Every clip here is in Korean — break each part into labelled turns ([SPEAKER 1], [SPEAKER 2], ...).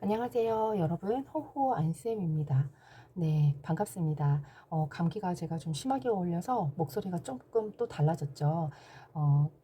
[SPEAKER 1] 안녕하세요, 여러분. 호호 안쌤입니다. 네, 반갑습니다. 감기가 제가 좀 심하게 걸려서 목소리가 조금 또 달라졌죠.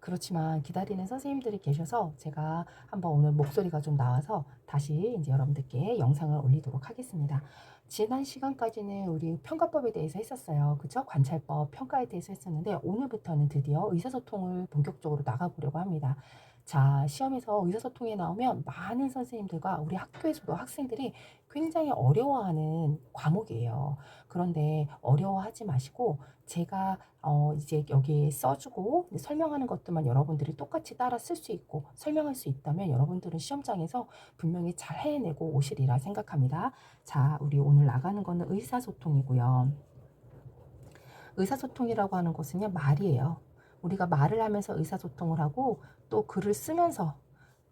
[SPEAKER 1] 그렇지만 기다리는 선생님들이 계셔서 제가 한번 오늘 목소리가 좀 나와서 다시 이제 여러분들께 영상을 올리도록 하겠습니다. 지난 시간까지는 우리 평가법에 대해서 했었어요. 그죠? 관찰법, 평가에 대해서 했었는데 오늘부터는 드디어 의사소통을 본격적으로 나가보려고 합니다. 자, 시험에서 의사소통에 나오면 많은 선생님들과 우리 학교에서도 학생들이 굉장히 어려워하는 과목이에요. 그런데 어려워하지 마시고 제가 이제 여기에 써주고 설명하는 것들만 여러분들이 똑같이 따라 쓸 수 있고 설명할 수 있다면 여러분들은 시험장에서 분명히 잘 해내고 오시리라 생각합니다. 자, 우리 오늘 나가는 거는 의사소통이고요. 의사소통이라고 하는 것은요, 말이에요. 우리가 말을 하면서 의사소통을 하고 또 글을 쓰면서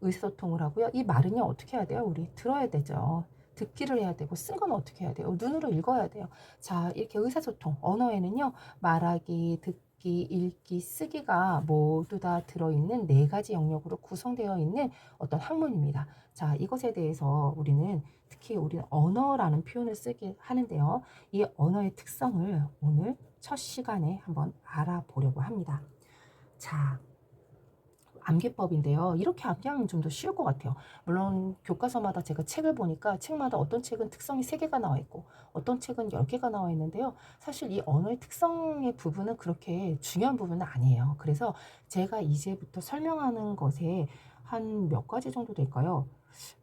[SPEAKER 1] 의사소통을 하고요. 이 말은요, 어떻게 해야 돼요? 우리 들어야 되죠. 듣기를 해야 되고 쓴 건 어떻게 해야 돼요? 눈으로 읽어야 돼요. 자, 이렇게 의사소통, 언어에는요, 말하기, 듣기, 읽기, 쓰기가 모두 다 들어있는 네 가지 영역으로 구성되어 있는 어떤 학문입니다. 자, 이것에 대해서 우리는 특히 우리는 언어라는 표현을 쓰게 하는데요. 이 언어의 특성을 오늘 첫 시간에 한번 알아보려고 합니다. 자, 암기법인데요. 이렇게 암기하면 좀 더 쉬울 것 같아요. 물론 교과서마다 제가 책을 보니까 책마다 어떤 책은 특성이 3개가 나와 있고 어떤 책은 10개가 나와 있는데요. 사실 이 언어의 특성의 부분은 그렇게 중요한 부분은 아니에요. 그래서 제가 이제부터 설명하는 것에 한 몇 가지 정도 될까요?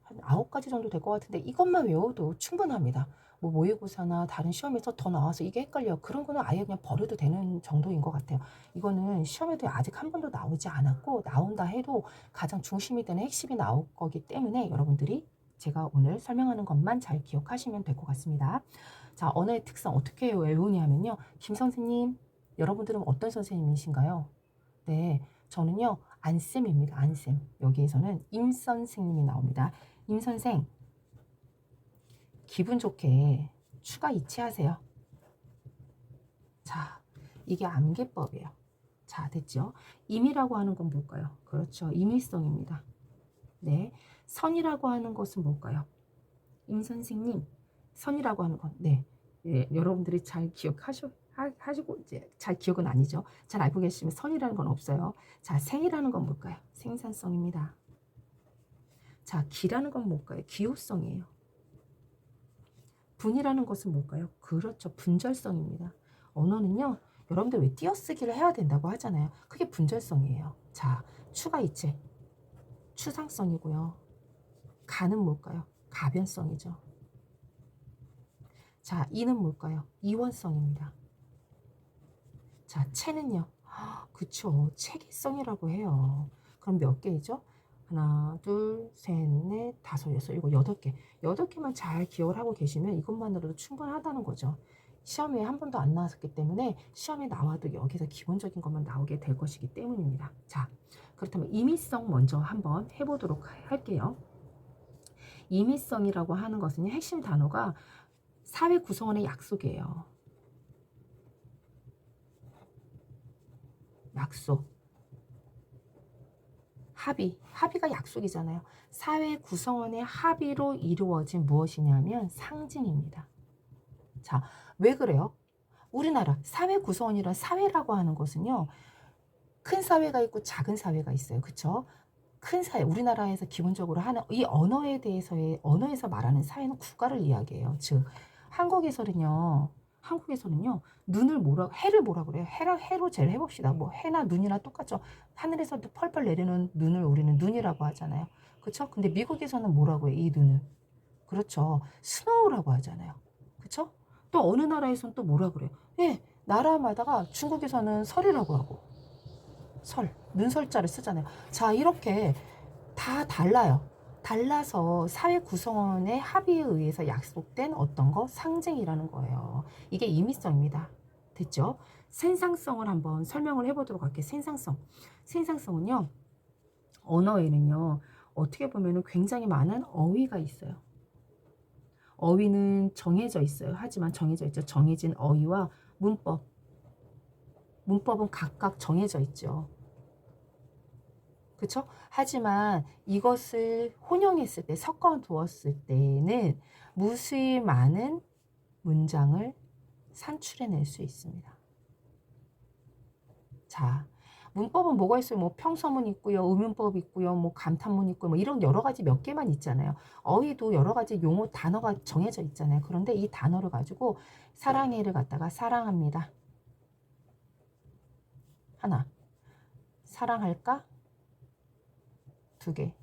[SPEAKER 1] 한 9가지 정도 될 것 같은데 이것만 외워도 충분합니다. 뭐 모의고사나 다른 시험에서 더 나와서 이게 헷갈려. 그런 거는 아예 그냥 버려도 되는 정도인 것 같아요. 이거는 시험에도 아직 한 번도 나오지 않았고 나온다 해도 가장 중심이 되는 핵심이 나올 거기 때문에 여러분들이 제가 오늘 설명하는 것만 잘 기억하시면 될 것 같습니다. 자, 언어의 특성 어떻게 외우냐면요. 김 선생님, 여러분들은 어떤 선생님이신가요? 네, 저는요, 안쌤입니다. 안쌤. 여기에서는 임 선생님이 나옵니다. 임 선생, 기분 좋게 추가 이체하세요. 자, 이게 암기법이에요. 자, 됐죠? 임이라고 하는 건 뭘까요? 그렇죠. 임의성입니다. 네. 선이라고 하는 것은 뭘까요? 임 선생님, 선이라고 하는 건, 네. 네, 여러분들이 잘 하시고, 이제 잘 기억은 아니죠. 잘 알고 계시면 선이라는 건 없어요. 자, 생이라는 건 뭘까요? 생산성입니다. 자, 기라는 건 뭘까요? 기호성이에요. 분이라는 것은 뭘까요? 그렇죠. 분절성입니다. 언어는요, 여러분들 왜 띄어쓰기를 해야 된다고 하잖아요. 그게 분절성이에요. 자, 추가 이체, 추상성이고요. 가는 뭘까요? 가변성이죠. 자, 이는 뭘까요? 이원성입니다. 자, 체는요? 그쵸. 체계성이라고 해요. 그럼 몇 개이죠? 하나, 둘, 셋, 넷, 다섯, 여섯, 일곱, 8개. 8개만 잘 기억을 하고 계시면 이것만으로도 충분하다는 거죠. 시험에 한 번도 안 나왔기 때문에 시험에 나와도 여기서 기본적인 것만 나오게 될 것이기 때문입니다. 자, 그렇다면 임의성 먼저 한번 해보도록 할게요. 임의성이라고 하는 것은 핵심 단어가 사회 구성원의 약속이에요. 약속. 합의가 약속이잖아요. 사회 구성원의 합의로 이루어진 무엇이냐면 상징입니다. 자, 왜 그래요? 우리나라 사회 구성원이란 사회라고 하는 것은요. 큰 사회가 있고 작은 사회가 있어요. 그쵸? 큰 사회, 우리나라에서 기본적으로 하는 이 언어에서 말하는 사회는 국가를 이야기해요. 즉, 한국에서는요, 해를 뭐라 그래요? 해로 제일 해봅시다. 뭐, 해나 눈이나 똑같죠. 하늘에서도 펄펄 내리는 눈을 우리는 눈이라고 하잖아요. 그쵸? 근데 미국에서는 뭐라고 해요? 이 눈을. 그렇죠. 스노우라고 하잖아요. 그쵸? 또 어느 나라에서는 또 뭐라 그래요? 예, 나라마다가 중국에서는 설이라고 하고, 눈설자를 쓰잖아요. 자, 이렇게 다 달라요. 달라서 사회 구성원의 합의에 의해서 약속된 어떤 거 상징이라는 거예요. 이게 임의성입니다. 됐죠? 생산성을 한번 설명을 해보도록 할게요. 생산성은요, 언어에는요, 어떻게 보면 굉장히 많은 어휘가 있어요. 어휘는 정해져 있어요. 하지만 정해져 있죠. 정해진 어휘와 문법은 각각 정해져 있죠. 그쵸? 하지만 이것을 혼용했을 때, 섞어 두었을 때는 무수히 많은 문장을 산출해낼 수 있습니다. 자, 문법은 뭐가 있어요? 뭐 평서문 있고요, 의문법 있고요, 뭐 감탄문 있고요, 뭐 이런 여러 가지 몇 개만 있잖아요. 어휘도 여러 가지 용어, 단어가 정해져 있잖아요. 그런데 이 단어를 가지고 사랑해를 갖다가 사랑합니다. 하나, 사랑할까? 두 개,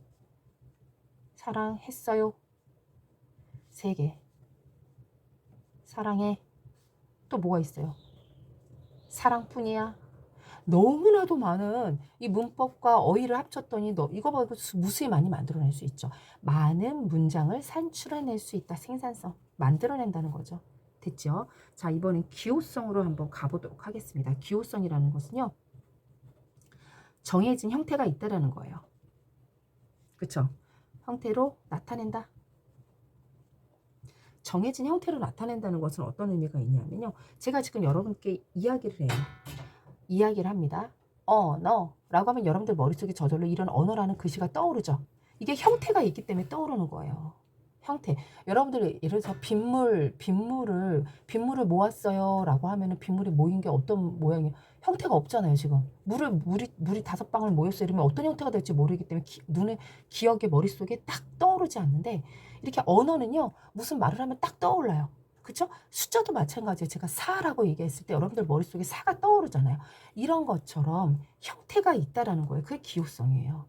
[SPEAKER 1] 사랑했어요? 세 개, 사랑해. 또 뭐가 있어요? 사랑뿐이야. 너무나도 많은 이 문법과 어휘를 합쳤더니 너 이거 봐, 이거 무수히 많이 만들어낼 수 있죠. 많은 문장을 산출해낼 수 있다. 생산성 만들어낸다는 거죠. 됐죠? 자, 이번엔 기호성으로 한번 가보도록 하겠습니다. 기호성이라는 것은요, 정해진 형태가 있다라는 거예요. 그쵸? 형태로 나타낸다. 정해진 형태로 나타낸다는 것은 어떤 의미가 있냐면요, 제가 지금 여러분께 이야기를 해요. 이야기를 합니다. 언어라고 하면 여러분들 머릿속에 저절로 이런 언어라는 글씨가 떠오르죠. 이게 형태가 있기 때문에 떠오르는 거예요. 형태. 여러분들 예를 들어서 빗물을 모았어요 라고 하면은 빗물이 모인 게 어떤 모양이에요? 형태가 없잖아요. 지금 물이 5방울 모였어요 이러면 어떤 형태가 될지 모르기 때문에 기억에 머릿속에 딱 떠오르지 않는데, 이렇게 언어는요, 무슨 말을 하면 딱 떠올라요. 그쵸? 숫자도 마찬가지예요. 제가 4라고 얘기했을 때 여러분들 머릿속에 4가 떠오르잖아요. 이런 것처럼 형태가 있다라는 거예요. 그게 기호성이에요.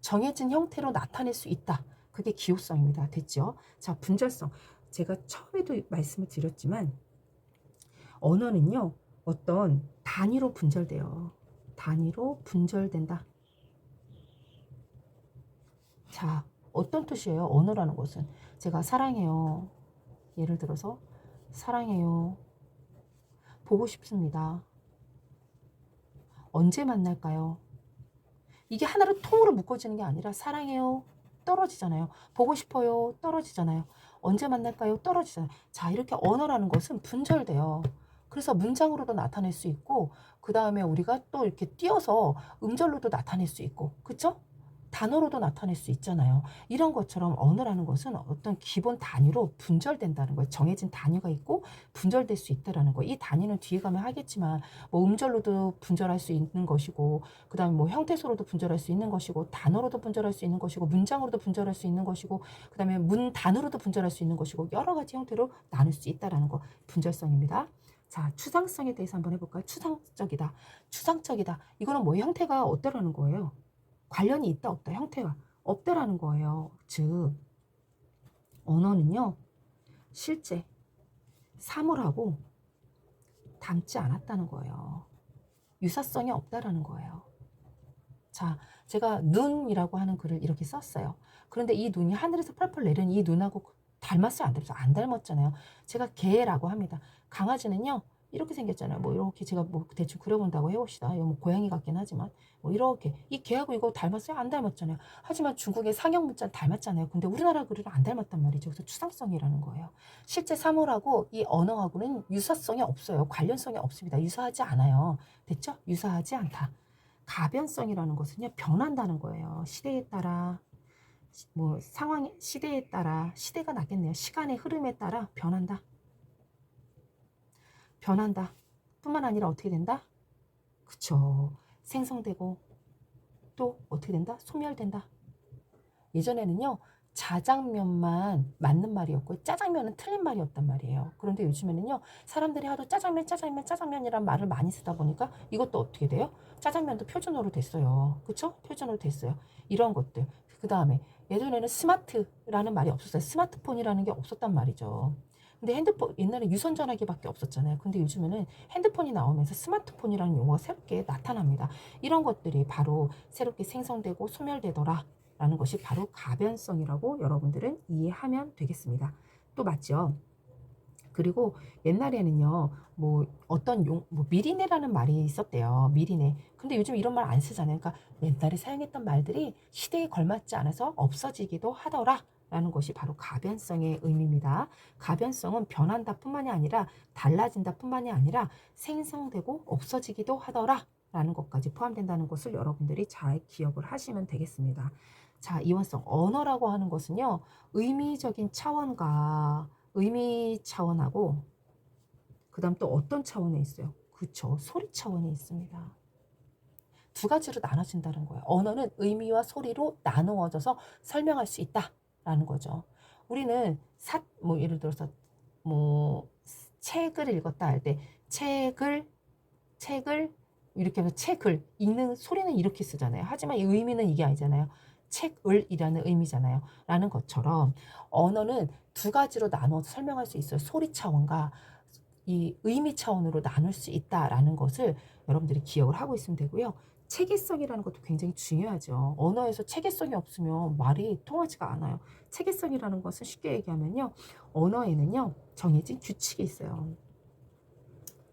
[SPEAKER 1] 정해진 형태로 나타낼 수 있다. 그게 기호성입니다. 됐죠? 자, 분절성. 제가 처음에도 말씀을 드렸지만 언어는요, 어떤 단위로 분절돼요. 단위로 분절된다. 자, 어떤 뜻이에요? 언어라는 것은 제가 사랑해요. 예를 들어서 사랑해요. 보고 싶습니다. 언제 만날까요? 이게 하나로 통으로 묶어지는 게 아니라 사랑해요. 떨어지잖아요. 보고 싶어요. 떨어지잖아요. 언제 만날까요? 떨어지잖아요. 자, 이렇게 언어라는 것은 분절돼요. 그래서 문장으로도 나타낼 수 있고, 그 다음에 우리가 또 이렇게 띄어서 음절로도 나타낼 수 있고, 그쵸? 단어로도 나타낼 수 있잖아요. 이런 것처럼 언어라는 것은 어떤 기본 단위로 분절된다는 거예요. 정해진 단위가 있고 분절될 수 있다라는 거예요. 이 단위는 뒤에 가면 하겠지만 뭐 음절로도 분절할 수 있는 것이고, 그 다음에 뭐 형태소로도 분절할 수 있는 것이고, 단어로도 분절할 수 있는 것이고, 문장으로도 분절할 수 있는 것이고, 그 다음에 단어로도 분절할 수 있는 것이고, 여러 가지 형태로 나눌 수 있다라는 거, 분절성입니다. 자, 추상성에 대해서 한번 해볼까요? 추상적이다. 추상적이다. 이거는 뭐 형태가 어떠라는 거예요? 관련이 있다 없다, 형태가 없다라는 거예요. 즉 언어는요, 실제 사물하고 닮지 않았다는 거예요. 유사성이 없다라는 거예요. 자, 제가 눈이라고 하는 글을 이렇게 썼어요. 그런데 이 눈이 하늘에서 펄펄 내리는 이 눈하고 닮았어요? 안 닮았어요? 안 닮았잖아요. 제가 개라고 합니다. 강아지는요, 이렇게 생겼잖아요. 뭐 이렇게 제가 뭐 대충 그려본다고 해봅시다. 이거 뭐 고양이 같긴 하지만 뭐 이렇게 이 개하고 이거 닮았어요? 안 닮았잖아요. 하지만 중국의 상형 문자는 닮았잖아요. 근데 우리나라 글은 안 닮았단 말이죠. 그래서 추상성이라는 거예요. 실제 사물하고 이 언어하고는 유사성이 없어요. 관련성이 없습니다. 유사하지 않아요. 됐죠? 유사하지 않다. 가변성이라는 것은요, 변한다는 거예요. 시대에 따라, 뭐 상황, 시대에 따라, 시대가 낫겠네요. 시간의 흐름에 따라 변한다. 변한다. 뿐만 아니라 어떻게 된다? 그쵸. 생성되고 또 어떻게 된다? 소멸된다. 예전에는요, 자장면만 맞는 말이었고 짜장면은 틀린 말이었단 말이에요. 그런데 요즘에는요, 사람들이 하도 짜장면이란 말을 많이 쓰다 보니까 이것도 어떻게 돼요? 짜장면도 표준어로 됐어요. 그쵸? 표준어로 됐어요. 이런 것들. 그 다음에 예전에는 스마트라는 말이 없었어요. 스마트폰이라는 게 없었단 말이죠. 근데 핸드폰, 옛날에 유선전화기밖에 없었잖아요. 근데 요즘에는 핸드폰이 나오면서 스마트폰이라는 용어가 새롭게 나타납니다. 이런 것들이 바로 새롭게 생성되고 소멸되더라 라는 것이 바로 가변성이라고 여러분들은 이해하면 되겠습니다. 또 맞죠? 그리고 옛날에는요, 뭐 어떤 뭐 미리네라는 말이 있었대요. 미리네. 근데 요즘 이런 말 안 쓰잖아요. 그러니까 옛날에 사용했던 말들이 시대에 걸맞지 않아서 없어지기도 하더라. 라는 것이 바로 가변성의 의미입니다. 가변성은 변한다 뿐만이 아니라 달라진다 뿐만이 아니라 생성되고 없어지기도 하더라. 라는 것까지 포함된다는 것을 여러분들이 잘 기억을 하시면 되겠습니다. 자, 이원성. 언어라고 하는 것은요, 의미적인 차원과 의미 차원하고, 그 다음 또 어떤 차원에 있어요? 그쵸. 소리 차원에 있습니다. 두 가지로 나눠진다는 거예요. 언어는 의미와 소리로 나누어져서 설명할 수 있다라는 거죠. 우리는 뭐 예를 들어서 뭐 책을 읽었다 할 때 책을 이렇게 해서 책을 읽는 소리는 이렇게 쓰잖아요. 하지만 이 의미는 이게 아니잖아요. 책을이라는 의미잖아요. 라는 것처럼 언어는 두 가지로 나눠서 설명할 수 있어요. 소리 차원과 이 의미 차원으로 나눌 수 있다라는 것을 여러분들이 기억을 하고 있으면 되고요. 체계성이라는 것도 굉장히 중요하죠. 언어에서 체계성이 없으면 말이 통하지가 않아요. 체계성이라는 것은 쉽게 얘기하면요. 언어에는요. 정해진 규칙이 있어요.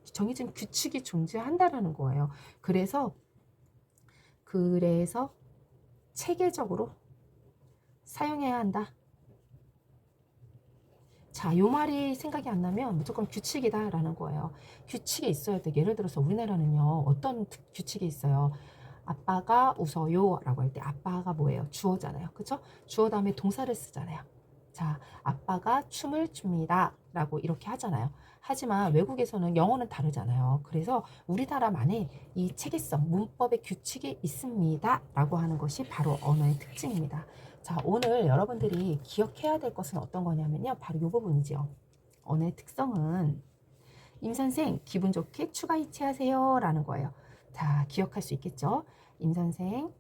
[SPEAKER 1] 정해진 규칙이 존재한다라는 거예요. 그래서 체계적으로 사용해야 한다. 자, 요 말이 생각이 안 나면 무조건 규칙이다라는 거예요. 규칙이 있어야 돼. 예를 들어서 우리나라는요. 어떤 규칙이 있어요. 아빠가 웃어요 라고 할 때 아빠가 뭐예요? 주어잖아요. 그쵸? 주어 다음에 동사를 쓰잖아요. 자, 아빠가 춤을 춥니다 라고 이렇게 하잖아요. 하지만 외국에서는 영어는 다르잖아요. 그래서 우리나라만의 이 체계성, 문법의 규칙이 있습니다 라고 하는 것이 바로 언어의 특징입니다. 자, 오늘 여러분들이 기억해야 될 것은 어떤 거냐면요. 바로 이 부분이죠. 언어의 특성은 임 선생 기분 좋게 추가 이체하세요 라는 거예요. 자, 기억할 수 있겠죠? 임 선생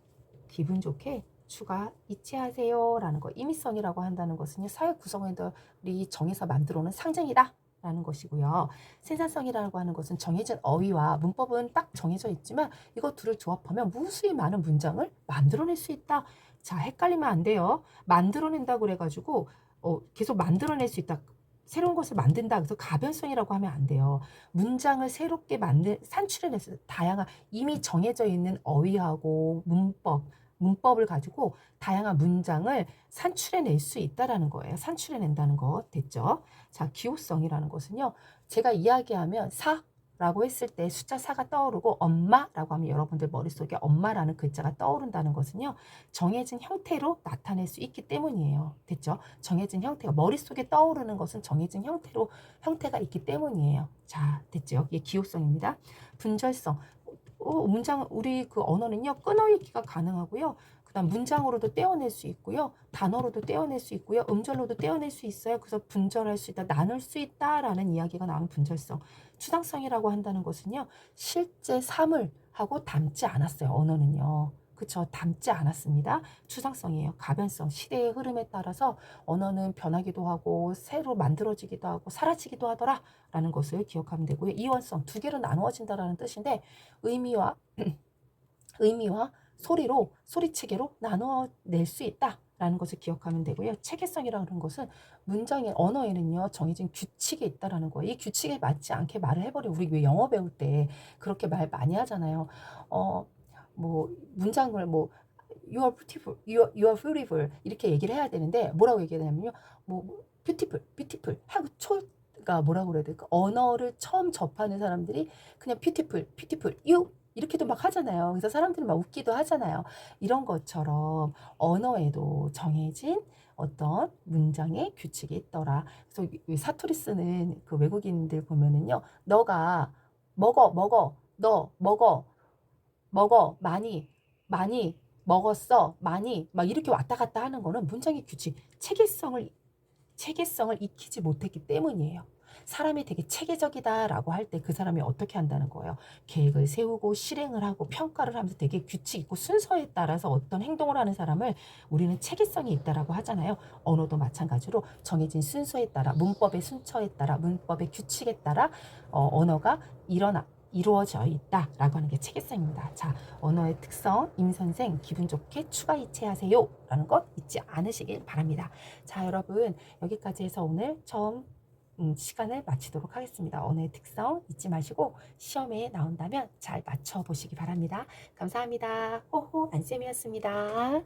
[SPEAKER 1] 기분 좋게 추가 이체하세요 라는 거. 임의성이라고 한다는 것은요. 사회 구성원들이 정해서 만들어 놓은 상징이다 라는 것이고요. 생산성이라고 하는 것은 정해진 어휘와 문법은 딱 정해져 있지만 이거 둘을 조합하면 무수히 많은 문장을 만들어낼 수 있다. 자, 헷갈리면 안 돼요. 만들어낸다고 그래가지고 계속 만들어낼 수 있다. 새로운 것을 만든다. 그래서 가변성이라고 하면 안 돼요. 문장을 새롭게 산출해내서 다양한 이미 정해져 있는 어휘하고 문법을 가지고 다양한 문장을 산출해낼 수 있다라는 거예요. 산출해낸다는 거 됐죠? 자, 기호성이라는 것은요. 제가 이야기하면 라고 했을 때 숫자 4가 떠오르고 엄마라고 하면 여러분들 머릿속에 엄마라는 글자가 떠오른다는 것은요. 정해진 형태로 나타낼 수 있기 때문이에요. 됐죠? 정해진 형태가 머릿속에 떠오르는 것은 정해진 형태가 있기 때문이에요. 자, 됐죠? 이게 기호성입니다. 분절성. 우리 그 언어는요. 끊어읽기가 가능하고요. 그다음 문장으로도 떼어낼 수 있고요. 단어로도 떼어낼 수 있고요. 음절로도 떼어낼 수 있어요. 그래서 분절할 수 있다, 나눌 수 있다라는 이야기가 나오는 분절성. 추상성이라고 한다는 것은요. 실제 삶을 하고 닮지 않았어요. 언어는요. 그쵸? 닮지 않았습니다. 추상성이에요. 가변성, 시대의 흐름에 따라서 언어는 변하기도 하고 새로 만들어지기도 하고 사라지기도 하더라 라는 것을 기억하면 되고요. 이원성, 두 개로 나누어진다라는 뜻인데 의미와 소리체계로 나눠낼 수 있다 라는 것을 기억하면 되고요. 체계성이라는 것은 언어에는요 정해진 규칙이 있다라는 거예요. 이 규칙에 맞지 않게 말을 해버려. 우리 왜 영어 배울 때 그렇게 말 많이 하잖아요. 뭐 문장을 뭐 you are beautiful, you are beautiful 이렇게 얘기를 해야 되는데 뭐라고 얘기하냐면요. beautiful 하고 그러니까 뭐라고 그래야 될까? 언어를 처음 접하는 사람들이 그냥 beautiful, you 이렇게도 막 하잖아요. 그래서 사람들이 막 웃기도 하잖아요. 이런 것처럼 언어에도 정해진 어떤 문장의 규칙이 있더라. 그래서 사투리 쓰는 그 외국인들 보면은요, 너가 너 먹어, 많이 먹었어, 많이 막 이렇게 왔다 갔다 하는 거는 문장의 규칙, 체계성을 익히지 못했기 때문이에요. 사람이 되게 체계적이다라고 할 때 그 사람이 어떻게 한다는 거예요. 계획을 세우고 실행을 하고 평가를 하면서 되게 규칙 있고 순서에 따라서 어떤 행동을 하는 사람을 우리는 체계성이 있다라고 하잖아요. 언어도 마찬가지로 정해진 순서에 따라 문법의 순서에 따라 문법의 규칙에 따라 언어가 이루어져 있다라고 하는 게 체계성입니다. 자, 언어의 특성, 임선생 기분 좋게 추가 이체하세요 라는 것 잊지 않으시길 바랍니다. 자, 여러분 여기까지 해서 오늘 처음 시간을 마치도록 하겠습니다. 언어의 특성 잊지 마시고 시험에 나온다면 잘 맞춰보시기 바랍니다. 감사합니다. 호호 안쌤이었습니다.